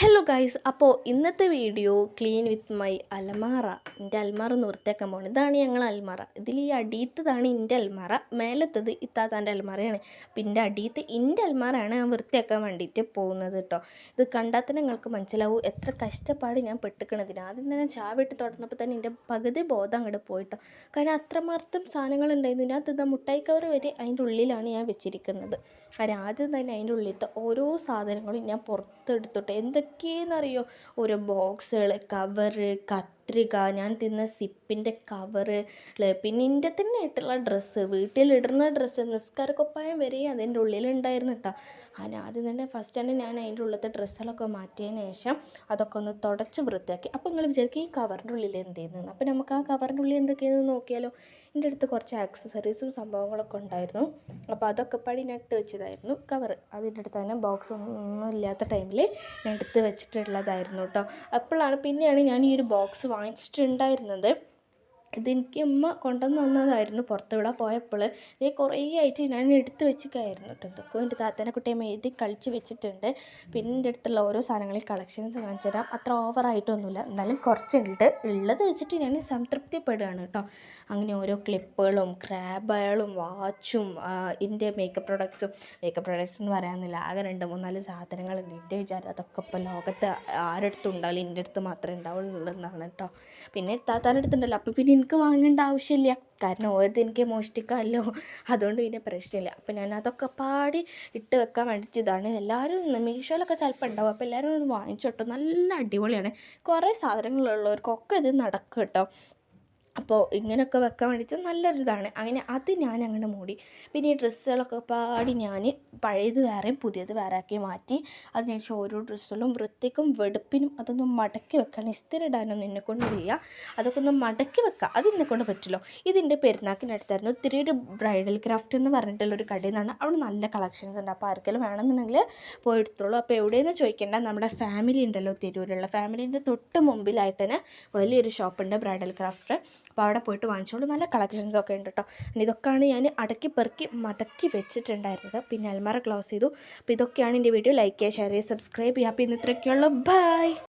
Hello guys, അപ്പോൾ ഇന്നത്തെ video clean with my അലമാറ. എൻ്റെ അൽമാറ ഒന്ന് വൃത്തിയാക്കാൻ പോകണം. ഇതാണ് ഞങ്ങൾ അൽമാറ. ഇതിൽ ഈ അടിയത്തതാണ് എൻ്റെ അൽമാറ, മേലത്തത് ഇത്താത്താൻ്റെ അൽമാറയാണ്. അപ്പം എൻ്റെ അടിയത്ത് എൻ്റെ അൽമാറയാണ് ഞാൻ വൃത്തിയാക്കാൻ വേണ്ടിയിട്ട് പോകുന്നത് കേട്ടോ. ഇത് കണ്ടാൽ തന്നെ നിങ്ങൾക്ക് മനസ്സിലാവും എത്ര കഷ്ടപ്പാട് ഞാൻ പെട്ടിക്കണതിന്. ആദ്യം തന്നെ ചാവിട്ട് തുറന്നപ്പോൾ തന്നെ എൻ്റെ പകുതി ബോധം അങ്ങോട്ട് പോയിട്ടോ. കാരണം അത്രമാത്രം സാധനങ്ങളുണ്ടായിരുന്നു. ഇതിനകത്ത് മുട്ടായി കവർ വരെ അതിൻ്റെ ഉള്ളിലാണ് ഞാൻ വെച്ചിരിക്കുന്നത്. കാരണം ആദ്യം തന്നെ അതിൻ്റെ ഉള്ളിലത്തെ ഓരോ സാധനങ്ങളും ഞാൻ പുറത്തെടുത്തോട്ടെ. എന്തൊക്കെയെന്നറിയോ, ഓരോ ബോക്സുകൾ, കവറ്, കത്രിക, ഞാൻ തിന്ന സിപ്പിൻ്റെ കവറ്, പിന്നെ എൻ്റെ തന്നെ ആയിട്ടുള്ള ഡ്രസ്സ്, വീട്ടിലിടുന്ന ഡ്രസ്സ്, നിസ്കാരക്കുപ്പായം വരെ അതിൻ്റെ ഉള്ളിലുണ്ടായിരുന്നു കേട്ടോ. ആദ്യം തന്നെ ഫസ്റ്റ് തന്നെ ഞാൻ അതിൻ്റെ ഉള്ളിലത്തെ ഡ്രസ്സുകളൊക്കെ മാറ്റിയതിന് ശേഷം അതൊക്കെ ഒന്ന് തുടച്ച് വൃത്തിയാക്കി. അപ്പോൾ നിങ്ങൾ വിചാരിക്കും ഈ കവറിൻ്റെ ഉള്ളിൽ എന്ത് ചെയ്യുന്നത്. അപ്പോൾ നമുക്ക് ആ കവറിൻ്റെ ഉള്ളിൽ എന്തൊക്കെയാണെന്ന് നോക്കിയാലോ. എൻ്റെ അടുത്ത് കുറച്ച് ആക്സസറീസും സംഭവങ്ങളൊക്കെ ഉണ്ടായിരുന്നു. അപ്പോൾ അതൊക്കെ പടി നട്ട് വെച്ചതായിരുന്നു കവർ. അതിൻ്റെ അടുത്ത് തന്നെ ബോക്സ് ഒന്നും ഇല്ലാത്ത ടൈമിൽ ഞാൻ എടുത്ത് വെച്ചിട്ടുള്ളതായിരുന്നു കേട്ടോ. പിന്നെയാണ് ഞാൻ ഈ ഒരു ബോക്സ് വാങ്ങിച്ചിട്ടുണ്ടായിരുന്നത്. ഇതെനിക്ക് ഉമ്മ കൊണ്ടുവന്ന് തന്നതായിരുന്നു. പുറത്തുകൂടെ പോയപ്പോൾ ഇത് കുറേ ആയിട്ട് ഞാൻ എടുത്ത് വെച്ചിട്ടായിരുന്നു കേട്ടോ. എന്തൊക്കെയോ എൻ്റെ താത്തേനെ കുട്ടിയെ എഴുതി കളിച്ച് വെച്ചിട്ടുണ്ട്. പിന്നെ എൻ്റെ അടുത്തുള്ള ഓരോ സാധനങ്ങളിൽ കളക്ഷൻസ് കാണിച്ചു തരാം. അത്ര ഓവറായിട്ടൊന്നുമില്ല, എന്നാലും കുറച്ചുണ്ട്. ഉള്ളത് വെച്ചിട്ട് ഞാൻ സംതൃപ്തിപ്പെടുകയാണ് കേട്ടോ. അങ്ങനെ ഓരോ ക്ലിപ്പുകളും ക്രാബുകളും വാച്ചും എൻ്റെ മേക്കപ്പ് പ്രൊഡക്ട്സ് എന്ന് പറയാനില്ല. ആകെ 2-3-4 സാധനങ്ങളുണ്ട്. എൻ്റെ വിചാരം അതൊക്കെ ഇപ്പോൾ ലോകത്ത് ആരടുത്തും ഉണ്ടാവില്ല, എൻ്റെ അടുത്ത് മാത്രമേ ഉണ്ടാവുള്ളൂ എന്നാണ് കേട്ടോ. പിന്നെ താത്താൻ്റെ അടുത്തുണ്ടല്ലോ, അപ്പോൾ പിന്നെ എനിക്ക് വാങ്ങേണ്ട ആവശ്യമില്ല. കാരണം ഓരത് എനിക്ക് മോഷ്ടിക്കാമല്ലോ, അതുകൊണ്ട് പിന്നെ പ്രശ്നമില്ല. അപ്പം ഞാൻ അതൊക്കെ പാടി ഇട്ട് വെക്കാൻ വേണ്ടിയിട്ട് ഇതാണ്. എല്ലാവരും മീഷോയിലൊക്കെ ചിലപ്പോൾ ഉണ്ടാവും. അപ്പോൾ എല്ലാവരും ഒന്ന് വാങ്ങിച്ചോട്ടോ, നല്ല അടിപൊളിയാണ്. കുറേ സാധനങ്ങളുള്ളവർക്കൊക്കെ ഇത് നടക്കും കേട്ടോ. അപ്പോൾ ഇങ്ങനെയൊക്കെ വെക്കാൻ വേണ്ടിയിട്ട് നല്ലൊരു ഇതാണ്. അങ്ങനെ അത് ഞാൻ അങ്ങനെ മൂടി. പിന്നെ ഈ ഡ്രസ്സുകളൊക്കെ പാടി ഞാൻ പഴയത് വേറെയും പുതിയത് വേറെ ആക്കി മാറ്റി. അതിനുശേഷം ഓരോ ഡ്രസ്സുകളും വൃത്തിക്കും വെടുപ്പിനും അതൊന്ന് മടക്കി വെക്കണം. ഇസ്തിരി ഇടാനൊന്നും എന്നെക്കൊണ്ട് വയ്യ, അതൊക്കെ ഒന്ന് മടക്കി വെക്കാം, അത് എന്നെക്കൊണ്ട് പറ്റുമല്ലോ. ഇതിൻ്റെ പെരുന്നാക്കിനടുത്തായിരുന്നു 3D ബ്രൈഡൽ ക്രാഫ്റ്റ് എന്ന് പറഞ്ഞിട്ടുള്ളൊരു കടയിൽ നിന്നാണ്. അവിടെ നല്ല കളക്ഷൻസ് ഉണ്ട്. അപ്പോൾ ആർക്കെങ്കിലും വേണമെന്നുണ്ടെങ്കിൽ പോയി എടുത്തോളൂ. അപ്പോൾ എവിടെയെന്ന് ചോദിക്കേണ്ട, നമ്മുടെ ഫാമിലി ഉണ്ടല്ലോ, തിരൂരുള്ള ഫാമിലീൻ്റെ തൊട്ട് മുമ്പിലായിട്ട് തന്നെ വലിയൊരു ഷോപ്പുണ്ട്, ബ്രൈഡൽ ക്രാഫ്റ്റ്. അപ്പോൾ അവിടെ പോയിട്ട് വാങ്ങിച്ചോളൂ, നല്ല കളക്ഷൻസൊക്കെ ഉണ്ട് കേട്ടോ. ഇതൊക്കെയാണ് ഞാൻ അടക്കി പെറുക്കി മടക്കി വെച്ചിട്ടുണ്ടായിരുന്നത്. പിന്നെ അൽമാറ ക്ലോസ് ചെയ്തു. അപ്പോൾ ഇതൊക്കെയാണ് എൻ്റെ വീഡിയോ. ലൈക്ക് ചെയ്യുക, ഷെയർ ചെയ്യുക, സബ്സ്ക്രൈബ് ചെയ്യുക. അപ്പോൾ ഇന്ന് ഇത്രയൊക്കെയുള്ളൂ. ബൈ.